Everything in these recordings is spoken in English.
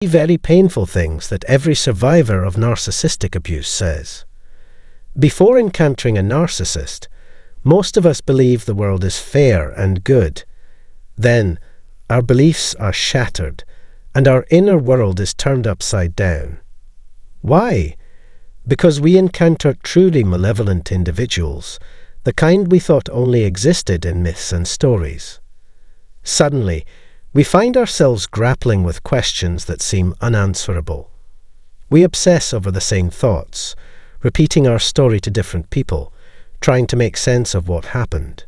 Very painful things that every survivor of narcissistic abuse says. Before encountering a narcissist, most of us believe the world is fair and good. Then, our beliefs are shattered, and our inner world is turned upside down. Why? Because we encounter truly malevolent individuals, the kind we thought only existed in myths and stories. Suddenly, we find ourselves grappling with questions that seem unanswerable. We obsess over the same thoughts, repeating our story to different people, trying to make sense of what happened.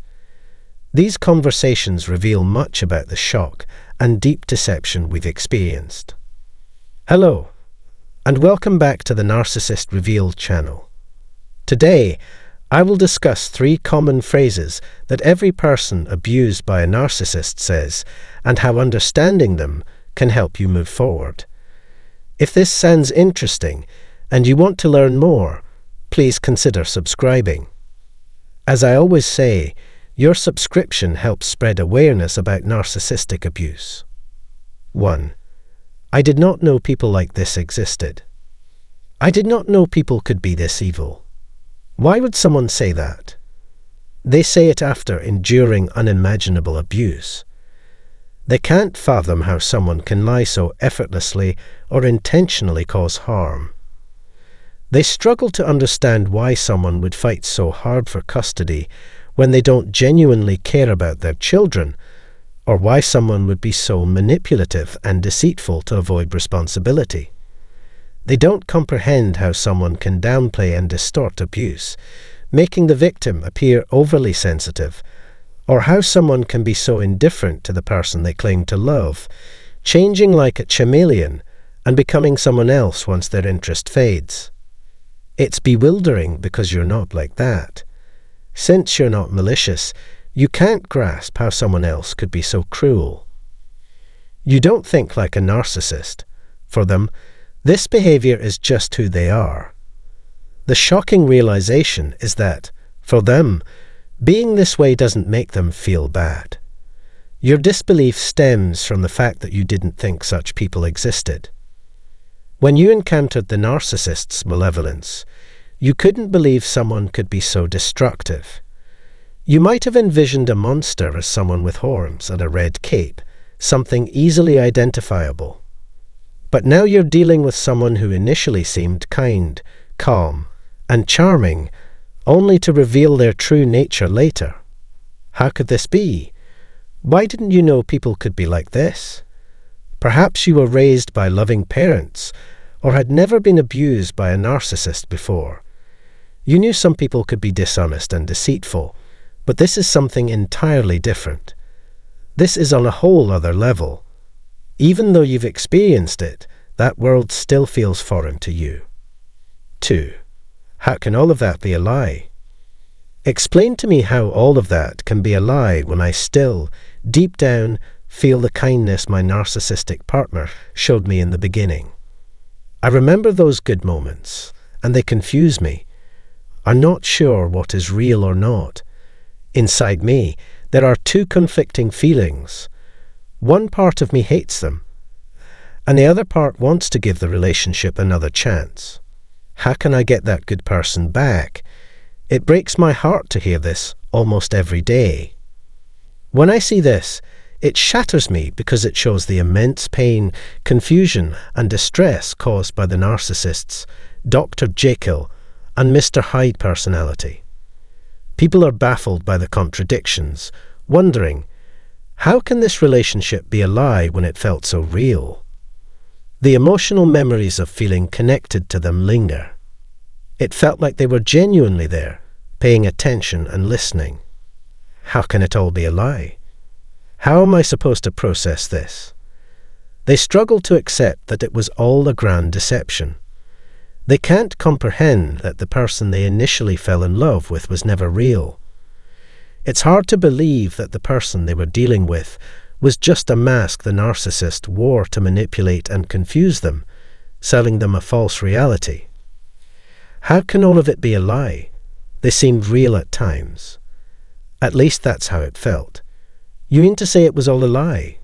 These conversations reveal much about the shock and deep deception we've experienced. Hello, and welcome back to the Narcissist Revealed channel. Today, I will discuss 3 common phrases that every person abused by a narcissist says, and how understanding them can help you move forward. If this sounds interesting and you want to learn more, please consider subscribing. As I always say, your subscription helps spread awareness about narcissistic abuse. 1. I did not know people like this existed. I did not know people could be this evil. Why would someone say that? They say it after enduring unimaginable abuse. They can't fathom how someone can lie so effortlessly or intentionally cause harm. They struggle to understand why someone would fight so hard for custody when they don't genuinely care about their children, or why someone would be so manipulative and deceitful to avoid responsibility. They don't comprehend how someone can downplay and distort abuse, making the victim appear overly sensitive, or how someone can be so indifferent to the person they claim to love, changing like a chameleon and becoming someone else once their interest fades. It's bewildering because you're not like that. Since you're not malicious, you can't grasp how someone else could be so cruel. You don't think like a narcissist. For them, this behavior is just who they are. The shocking realization is that, for them, being this way doesn't make them feel bad. Your disbelief stems from the fact that you didn't think such people existed. When you encountered the narcissist's malevolence, you couldn't believe someone could be so destructive. You might have envisioned a monster as someone with horns and a red cape, something easily identifiable. But now you're dealing with someone who initially seemed kind, calm, and charming, only to reveal their true nature later. How could this be? Why didn't you know people could be like this? Perhaps you were raised by loving parents, or had never been abused by a narcissist before. You knew some people could be dishonest and deceitful, but this is something entirely different. This is on a whole other level. Even though you've experienced it, that world still feels foreign to you. 2. How can all of that be a lie? Explain to me how all of that can be a lie when I still, deep down, feel the kindness my narcissistic partner showed me in the beginning. I remember those good moments, and they confuse me. I'm not sure what is real or not. Inside me, there are 2 conflicting feelings. One part of me hates them, and the other part wants to give the relationship another chance. How can I get that good person back? It breaks my heart to hear this almost every day. When I see this, it shatters me because it shows the immense pain, confusion, and distress caused by the narcissist's Dr. Jekyll and Mr. Hyde personality. People are baffled by the contradictions, wondering, how can this relationship be a lie when it felt so real? The emotional memories of feeling connected to them linger. It felt like they were genuinely there, paying attention and listening. How can it all be a lie? How am I supposed to process this? They struggle to accept that it was all a grand deception. They can't comprehend that the person they initially fell in love with was never real. It's hard to believe that the person they were dealing with was just a mask the narcissist wore to manipulate and confuse them, selling them a false reality. How can all of it be a lie? They seemed real at times. At least that's how it felt. You mean to say it was all a lie?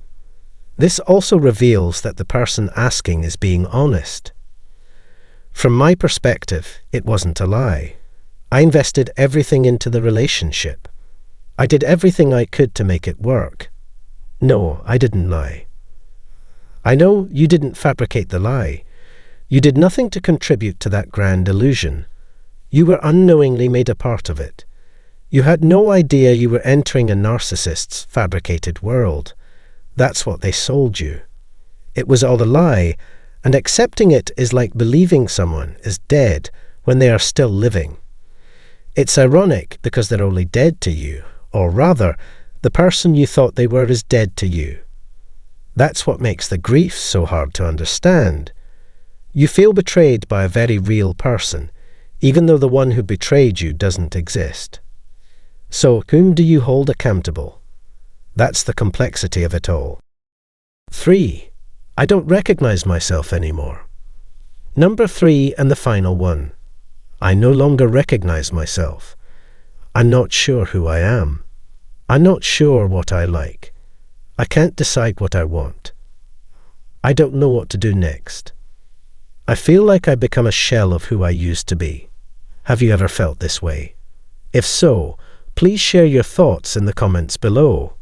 This also reveals that the person asking is being honest. From my perspective, it wasn't a lie. I invested everything into the relationship. I did everything I could to make it work. No, I didn't lie. I know you didn't fabricate the lie. You did nothing to contribute to that grand illusion. You were unknowingly made a part of it. You had no idea you were entering a narcissist's fabricated world. That's what they sold you. It was all a lie, and accepting it is like believing someone is dead when they are still living. It's ironic because they're only dead to you, or rather, the person you thought they were is dead to you. That's what makes the grief so hard to understand. You feel betrayed by a very real person, even though the one who betrayed you doesn't exist. So, whom do you hold accountable? That's the complexity of it all. 3. I don't recognize myself anymore. Number 3 and the final one. I no longer recognize myself. I'm not sure who I am. I'm not sure what I like. I can't decide what I want. I don't know what to do next. I feel like I've become a shell of who I used to be. Have you ever felt this way? If so, please share your thoughts in the comments below.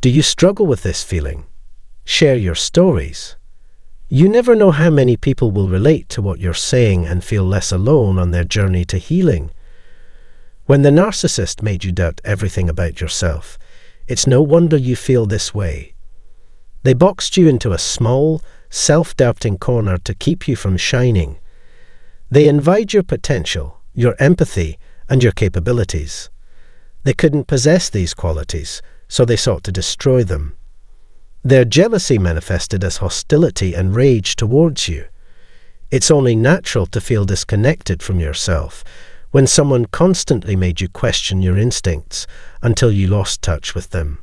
Do you struggle with this feeling? Share your stories. You never know how many people will relate to what you're saying and feel less alone on their journey to healing. When the narcissist made you doubt everything about yourself, it's no wonder you feel this way. They boxed you into a small, self-doubting corner to keep you from shining. They envied your potential, your empathy, and your capabilities. They couldn't possess these qualities, so they sought to destroy them. Their jealousy manifested as hostility and rage towards you. It's only natural to feel disconnected from yourself when someone constantly made you question your instincts until you lost touch with them.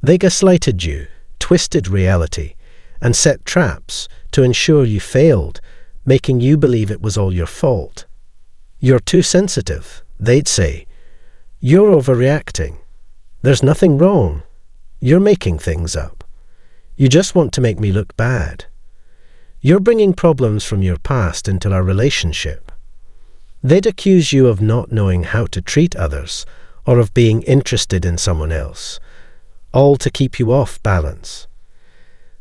They gaslighted you, twisted reality, and set traps to ensure you failed, making you believe it was all your fault. You're too sensitive, they'd say. You're overreacting. There's nothing wrong. You're making things up. You just want to make me look bad. You're bringing problems from your past into our relationship. They'd accuse you of not knowing how to treat others or of being interested in someone else, all to keep you off balance.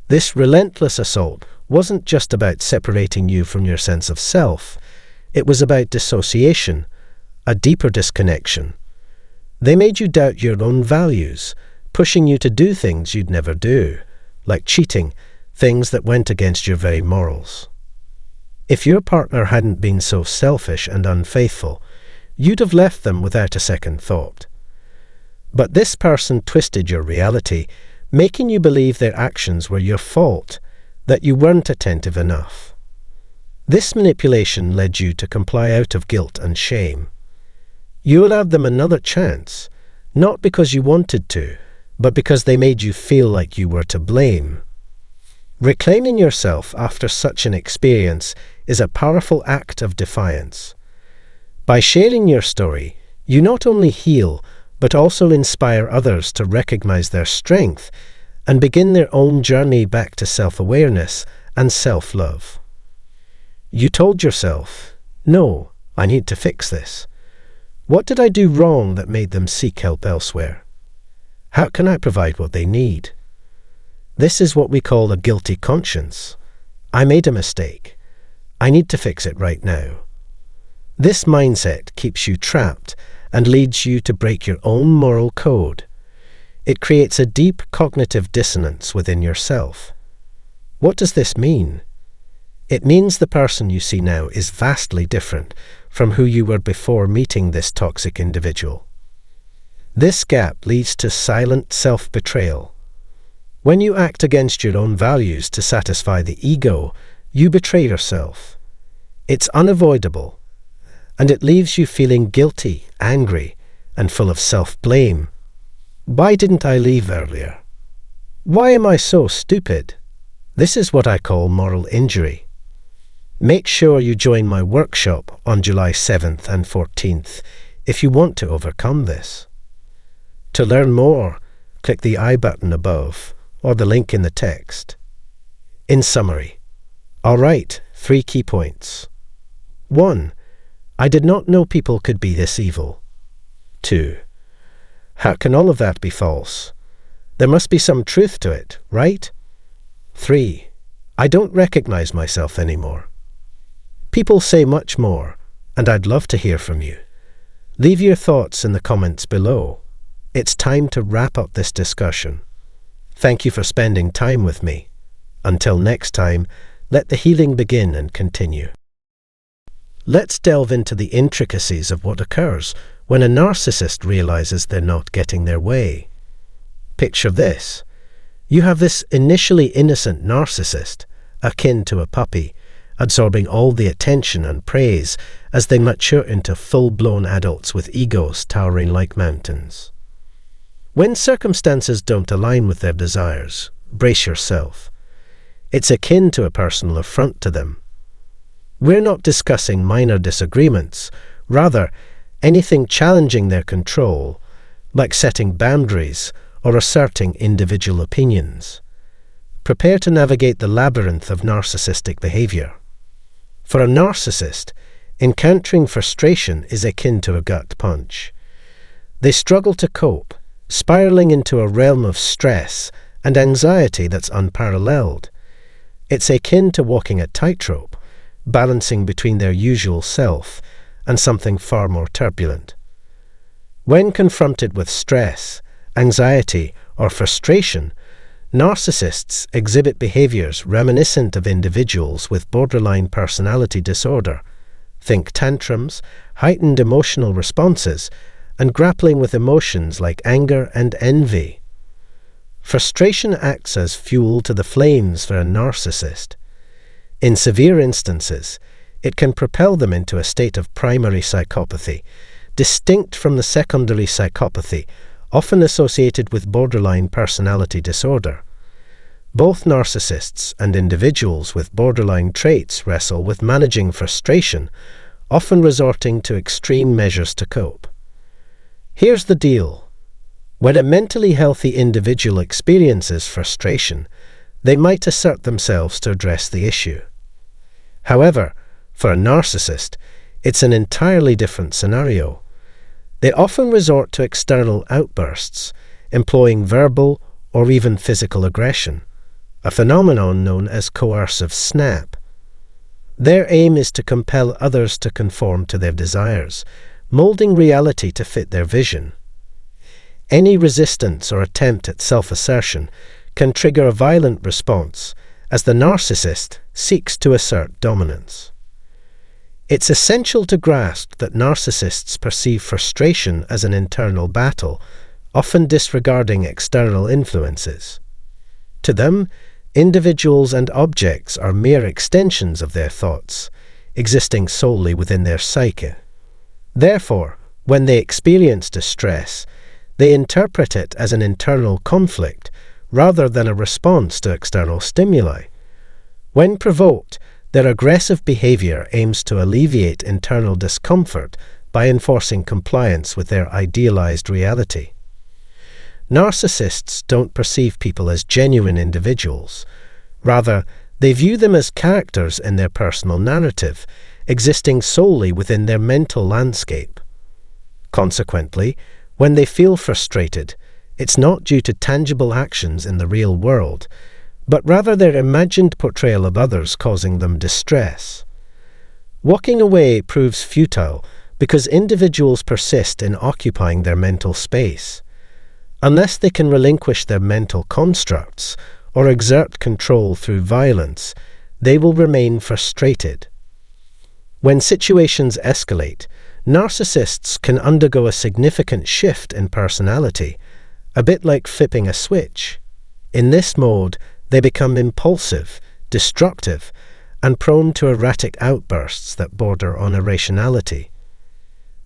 This relentless assault wasn't just about separating you from your sense of self. It was about dissociation, a deeper disconnection. They made you doubt your own values, pushing you to do things you'd never do, like cheating, things that went against your very morals. If your partner hadn't been so selfish and unfaithful, you'd have left them without a second thought. But this person twisted your reality, making you believe their actions were your fault, that you weren't attentive enough. This manipulation led you to comply out of guilt and shame. You allowed them another chance, not because you wanted to, but because they made you feel like you were to blame. Reclaiming yourself after such an experience is a powerful act of defiance. By sharing your story, you not only heal, but also inspire others to recognize their strength and begin their own journey back to self-awareness and self-love. You told yourself, "No, I need to fix this. What did I do wrong that made them seek help elsewhere? How can I provide what they need?" This is what we call a guilty conscience. I made a mistake. I need to fix it right now. This mindset keeps you trapped and leads you to break your own moral code. It creates a deep cognitive dissonance within yourself. What does this mean? It means the person you see now is vastly different from who you were before meeting this toxic individual. This gap leads to silent self-betrayal. When you act against your own values to satisfy the ego, you betray yourself. It's unavoidable, and it leaves you feeling guilty, angry, and full of self-blame. Why didn't I leave earlier? Why am I so stupid? This is what I call moral injury. Make sure you join my workshop on July 7th and 14th if you want to overcome this. To learn more, click the I button above or the link in the text. In summary, I'll write 3 key points. 1. I did not know people could be this evil. 2. How can all of that be false? There must be some truth to it, right? 3. I don't recognize myself anymore. People say much more, and I'd love to hear from you. Leave your thoughts in the comments below. It's time to wrap up this discussion. Thank you for spending time with me. Until next time, let the healing begin and continue. Let's delve into the intricacies of what occurs when a narcissist realizes they're not getting their way. Picture this. You have this initially innocent narcissist, akin to a puppy, absorbing all the attention and praise as they mature into full-blown adults with egos towering like mountains. When circumstances don't align with their desires, brace yourself. It's akin to a personal affront to them. We're not discussing minor disagreements, rather, anything challenging their control, like setting boundaries or asserting individual opinions. Prepare to navigate the labyrinth of narcissistic behavior. For a narcissist, encountering frustration is akin to a gut punch. They struggle to cope, spiraling into a realm of stress and anxiety that's unparalleled. It's akin to walking a tightrope, balancing between their usual self and something far more turbulent. When confronted with stress, anxiety, or frustration, narcissists exhibit behaviors reminiscent of individuals with borderline personality disorder. Think tantrums, heightened emotional responses, and grappling with emotions like anger and envy. Frustration acts as fuel to the flames for a narcissist. In severe instances, it can propel them into a state of primary psychopathy, distinct from the secondary psychopathy often associated with borderline personality disorder. Both narcissists and individuals with borderline traits wrestle with managing frustration, often resorting to extreme measures to cope. Here's the deal. When a mentally healthy individual experiences frustration, they might assert themselves to address the issue. However, for a narcissist, it's an entirely different scenario. They often resort to external outbursts, employing verbal or even physical aggression, a phenomenon known as coercive snap. Their aim is to compel others to conform to their desires, molding reality to fit their vision. Any resistance or attempt at self-assertion can trigger a violent response as the narcissist seeks to assert dominance. It's essential to grasp that narcissists perceive frustration as an internal battle, often disregarding external influences. To them, individuals and objects are mere extensions of their thoughts, existing solely within their psyche. Therefore, when they experience distress, they interpret it as an internal conflict rather than a response to external stimuli. When provoked, their aggressive behavior aims to alleviate internal discomfort by enforcing compliance with their idealized reality. Narcissists don't perceive people as genuine individuals. Rather, they view them as characters in their personal narrative, existing solely within their mental landscape. Consequently, when they feel frustrated, it's not due to tangible actions in the real world, but rather their imagined portrayal of others causing them distress. Walking away proves futile because individuals persist in occupying their mental space. Unless they can relinquish their mental constructs or exert control through violence, they will remain frustrated. When situations escalate, narcissists can undergo a significant shift in personality, a bit like flipping a switch. In this mode, they become impulsive, destructive, and prone to erratic outbursts that border on irrationality.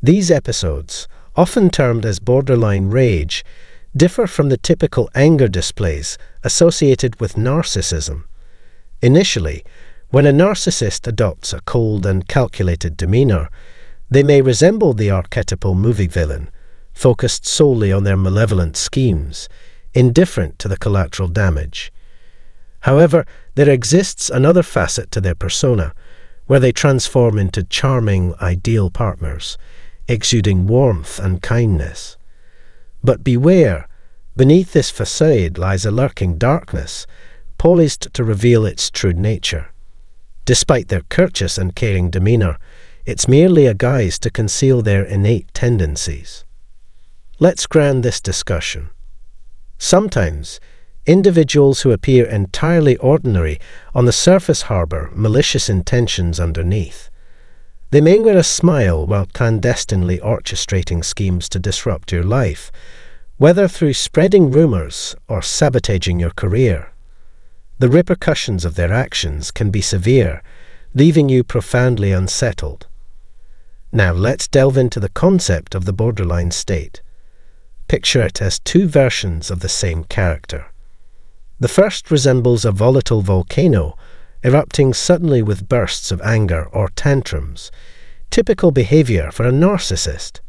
These episodes, often termed as borderline rage, differ from the typical anger displays associated with narcissism. Initially, when a narcissist adopts a cold and calculated demeanor, they may resemble the archetypal movie villain, focused solely on their malevolent schemes, indifferent to the collateral damage. However, there exists another facet to their persona, where they transform into charming, ideal partners, exuding warmth and kindness. But beware, beneath this facade lies a lurking darkness, poised to reveal its true nature. Despite their courteous and caring demeanour, it's merely a guise to conceal their innate tendencies. Let's ground this discussion. Sometimes, individuals who appear entirely ordinary on the surface harbour malicious intentions underneath. They may wear a smile while clandestinely orchestrating schemes to disrupt your life, whether through spreading rumours or sabotaging your career. The repercussions of their actions can be severe, leaving you profoundly unsettled. Now let's delve into the concept of the borderline state. Picture it as two versions of the same character. The first resembles a volatile volcano, erupting suddenly with bursts of anger or tantrums, typical behaviour for a narcissist.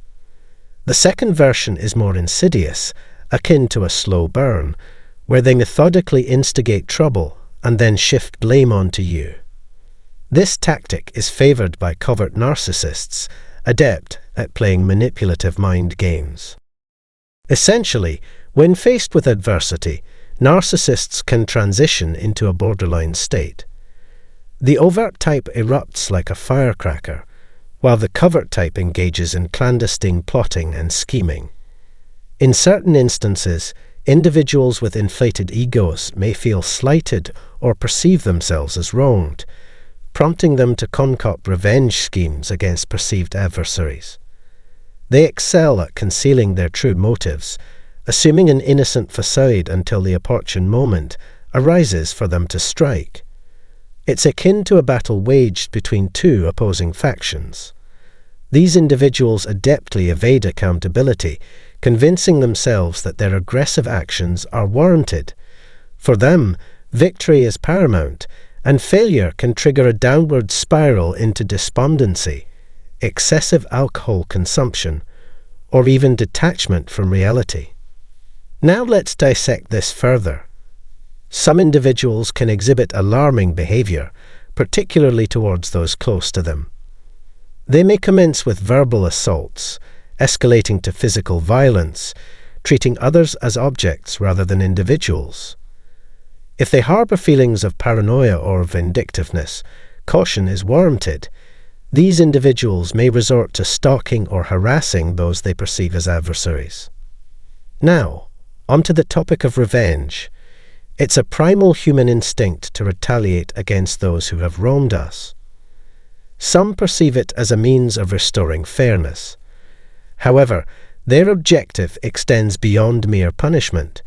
The second version is more insidious, akin to a slow burn, where they methodically instigate trouble and then shift blame onto you. This tactic is favoured by covert narcissists, adept at playing manipulative mind games. Essentially, when faced with adversity, narcissists can transition into a borderline state. The overt type erupts like a firecracker, while the covert type engages in clandestine plotting and scheming. In certain instances, individuals with inflated egos may feel slighted or perceive themselves as wronged, prompting them to concoct revenge schemes against perceived adversaries. They excel at concealing their true motives, assuming an innocent facade until the opportune moment arises for them to strike. It's akin to a battle waged between two opposing factions. These individuals adeptly evade accountability, convincing themselves that their aggressive actions are warranted. For them, victory is paramount, and failure can trigger a downward spiral into despondency, excessive alcohol consumption, or even detachment from reality. Now let's dissect this further. Some individuals can exhibit alarming behaviour, particularly towards those close to them. They may commence with verbal assaults, escalating to physical violence, treating others as objects rather than individuals. If they harbour feelings of paranoia or vindictiveness, caution is warranted. These individuals may resort to stalking or harassing those they perceive as adversaries. Now, onto the topic of revenge. It's a primal human instinct to retaliate against those who have wronged us. Some perceive it as a means of restoring fairness. However, their objective extends beyond mere punishment.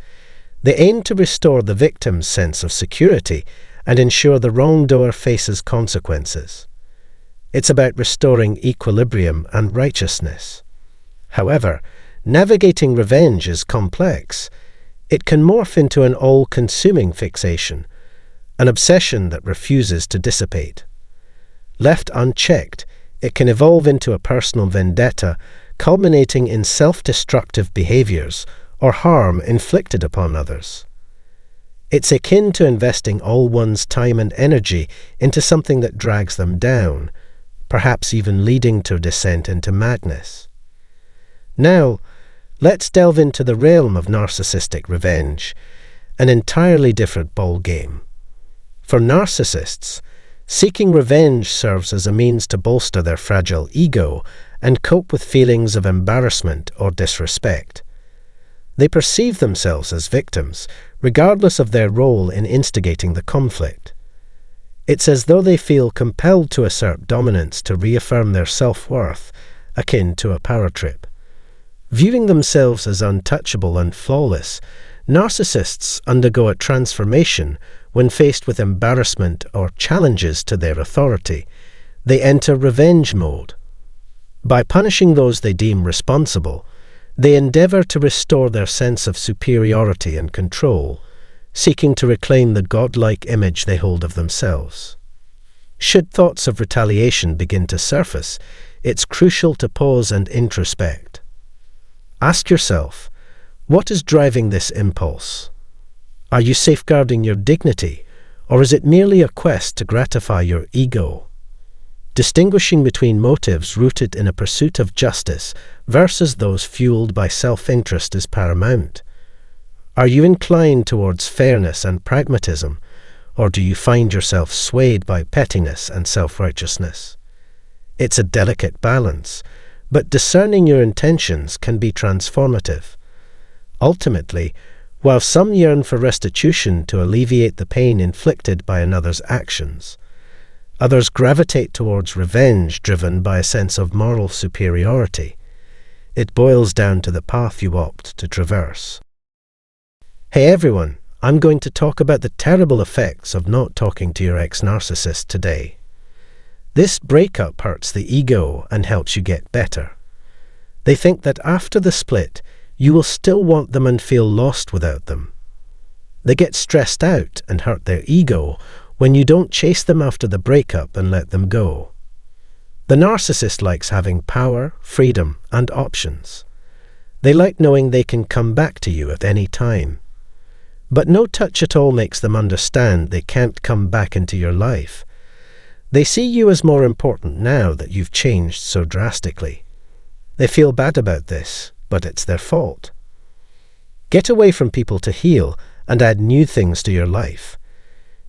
They aim to restore the victim's sense of security and ensure the wrongdoer faces consequences. It's about restoring equilibrium and righteousness. However, navigating revenge is complex. It can morph into an all-consuming fixation, an obsession that refuses to dissipate. Left unchecked, it can evolve into a personal vendetta, culminating in self-destructive behaviours or harm inflicted upon others. It's akin to investing all one's time and energy into something that drags them down, perhaps even leading to a descent into madness. Now, let's delve into the realm of narcissistic revenge, an entirely different ballgame. For narcissists, seeking revenge serves as a means to bolster their fragile ego and cope with feelings of embarrassment or disrespect. They perceive themselves as victims, regardless of their role in instigating the conflict. It's as though they feel compelled to assert dominance to reaffirm their self-worth, akin to a power trip. Viewing themselves as untouchable and flawless, narcissists undergo a transformation when faced with embarrassment or challenges to their authority. They enter revenge mode. By punishing those they deem responsible, they endeavour to restore their sense of superiority and control, seeking to reclaim the godlike image they hold of themselves. Should thoughts of retaliation begin to surface, it's crucial to pause and introspect. Ask yourself, What is driving this impulse? Are you safeguarding your dignity, or is it merely a quest to gratify your ego? Distinguishing between motives rooted in a pursuit of justice versus those fueled by self-interest is paramount. Are you inclined towards fairness and pragmatism, or do you find yourself swayed by pettiness and self-righteousness? It's a delicate balance, but discerning your intentions can be transformative. Ultimately, while some yearn for restitution to alleviate the pain inflicted by another's actions, others gravitate towards revenge driven by a sense of moral superiority. It boils down to the path you opt to traverse. Hey everyone, I'm going to talk about the terrible effects of not talking to your ex-narcissist today. This breakup hurts the ego and helps you get better. They think that after the split, you will still want them and feel lost without them. They get stressed out and hurt their ego when you don't chase them after the breakup and let them go. The narcissist likes having power, freedom, and options. They like knowing they can come back to you at any time. But no touch at all makes them understand they can't come back into your life. They see you as more important now that you've changed so drastically. They feel bad about this, but it's their fault. Get away from people to heal and add new things to your life.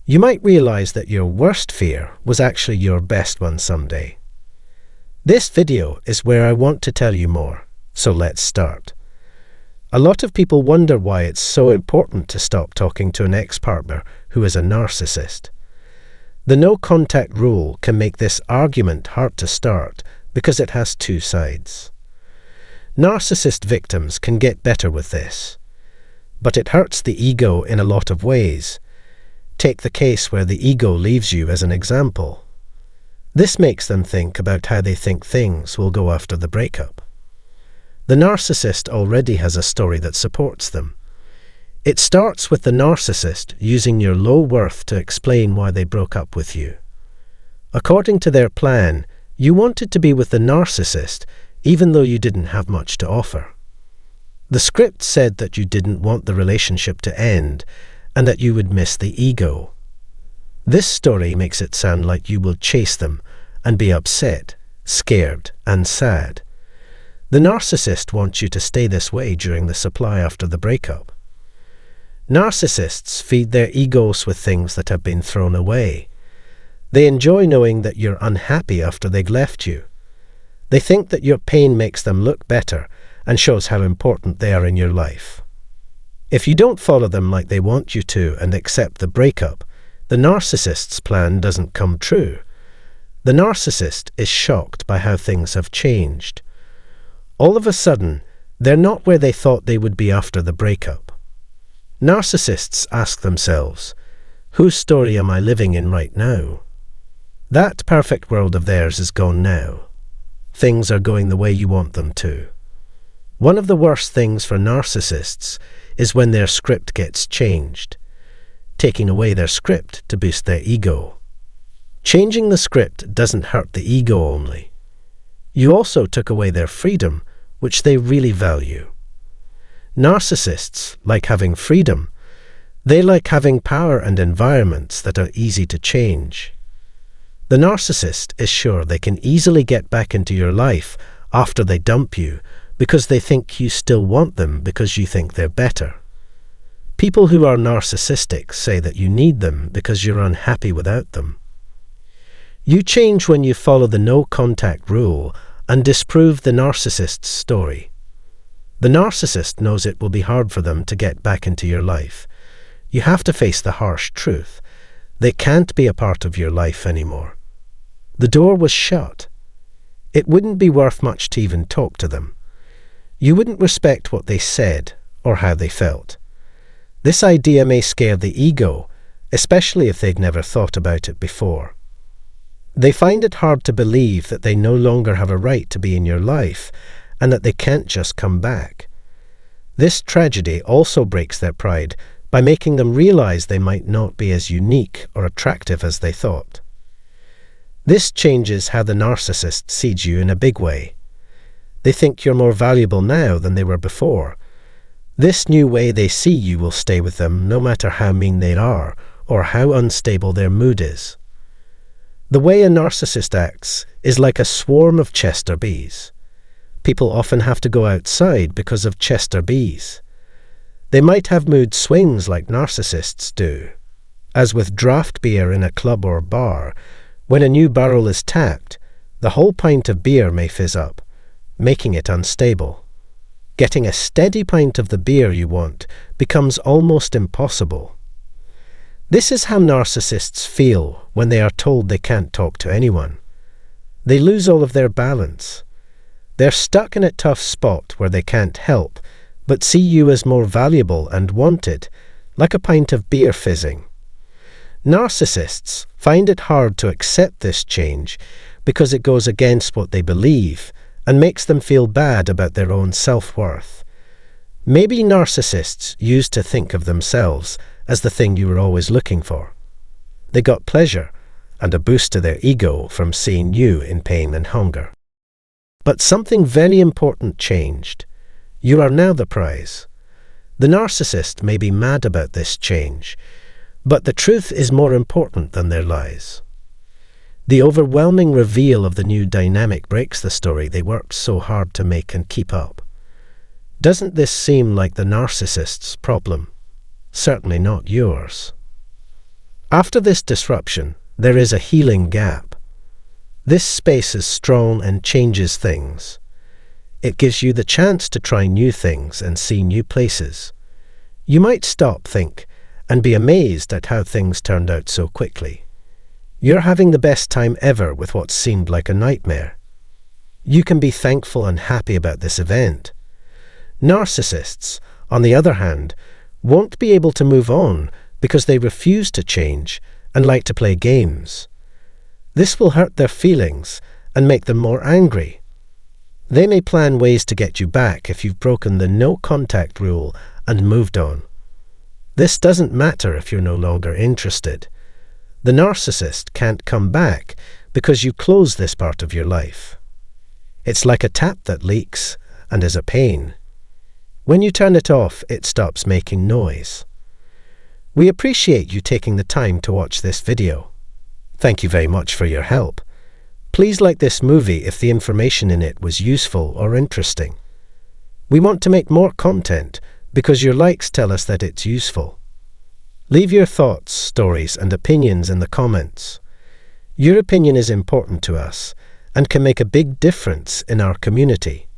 You might realize that your worst fear was actually your best one someday. This video is where I want to tell you more, so let's start. A lot of people wonder why it's so important to stop talking to an ex-partner who is a narcissist. The no-contact rule can make this argument hard to start because it has two sides. Narcissist victims can get better with this, but it hurts the ego in a lot of ways. Take the case where the ego leaves you as an example. This makes them think about how they think things will go after the breakup. The narcissist already has a story that supports them. It starts with the narcissist using your low worth to explain why they broke up with you. According to their plan, you wanted to be with the narcissist even though you didn't have much to offer. The script said that you didn't want the relationship to end and that you would miss the ego. This story makes it sound like you will chase them and be upset, scared, and sad. The narcissist wants you to stay this way during the supply after the breakup. Narcissists feed their egos with things that have been thrown away. They enjoy knowing that you're unhappy after they've left you. They think that your pain makes them look better and shows how important they are in your life. If you don't follow them like they want you to and accept the breakup, the narcissist's plan doesn't come true. The narcissist is shocked by how things have changed. All of a sudden, they're not where they thought they would be after the breakup. Narcissists ask themselves, whose story am I living in right now? That perfect world of theirs is gone now. Things are going the way you want them to. One of the worst things for narcissists is when their script gets changed, taking away their script to boost their ego. Changing the script doesn't hurt the ego only. You also took away their freedom, which they really value. Narcissists like having freedom. They like having power and environments that are easy to change. The narcissist is sure they can easily get back into your life after they dump you because they think you still want them because you think they're better. People who are narcissistic say that you need them because you're unhappy without them. You change when you follow the no-contact rule and disprove the narcissist's story. The narcissist knows it will be hard for them to get back into your life. You have to face the harsh truth. They can't be a part of your life anymore. The door was shut. It wouldn't be worth much to even talk to them. You wouldn't respect what they said or how they felt. This idea may scare the ego, especially if they've never thought about it before. They find it hard to believe that they no longer have a right to be in your life and that they can't just come back. This tragedy also breaks their pride by making them realize they might not be as unique or attractive as they thought. This changes how the narcissist sees you in a big way. They think you're more valuable now than they were before. This new way they see you will stay with them no matter how mean they are or how unstable their mood is. The way a narcissist acts is like a swarm of Chester bees. People often have to go outside because of Chester bees. They might have mood swings like narcissists do. As with draft beer in a club or bar, when a new barrel is tapped, the whole pint of beer may fizz up, making it unstable. Getting a steady pint of the beer you want becomes almost impossible. This is how narcissists feel when they are told they can't talk to anyone. They lose all of their balance. They're stuck in a tough spot where they can't help, but see you as more valuable and wanted, like a pint of beer fizzing. Narcissists find it hard to accept this change because it goes against what they believe and makes them feel bad about their own self-worth. Maybe narcissists used to think of themselves as the thing you were always looking for. They got pleasure and a boost to their ego from seeing you in pain and hunger. But something very important changed. You are now the prize. The narcissist may be mad about this change, but the truth is more important than their lies. The overwhelming reveal of the new dynamic breaks the story they worked so hard to make and keep up. Doesn't this seem like the narcissist's problem? Certainly not yours. After this disruption, there is a healing gap. This space is strong and changes things. It gives you the chance to try new things and see new places. You might stop, think, and be amazed at how things turned out so quickly. You're having the best time ever with what seemed like a nightmare. You can be thankful and happy about this event. Narcissists, on the other hand, won't be able to move on because they refuse to change and like to play games. This will hurt their feelings and make them more angry. They may plan ways to get you back if you've broken the no contact rule and moved on. This doesn't matter if you're no longer interested. The narcissist can't come back because you close this part of your life. It's like a tap that leaks and is a pain. When you turn it off, it stops making noise. We appreciate you taking the time to watch this video. Thank you very much for your help. Please like this movie if the information in it was useful or interesting. We want to make more content because your likes tell us that it's useful. Leave your thoughts, stories, and opinions in the comments. Your opinion is important to us and can make a big difference in our community.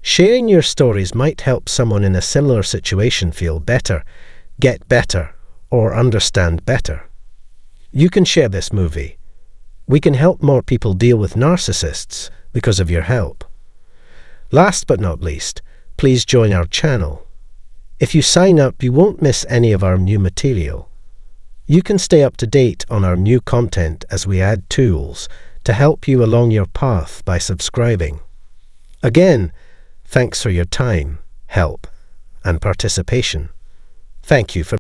Sharing your stories might help someone in a similar situation feel better, get better, or understand better. You can share this movie. We can help more people deal with narcissists because of your help. Last but not least, please join our channel. If you sign up, you won't miss any of our new material. You can stay up to date on our new content as we add tools to help you along your path by subscribing. Again, thanks for your time, help, and participation. Thank you for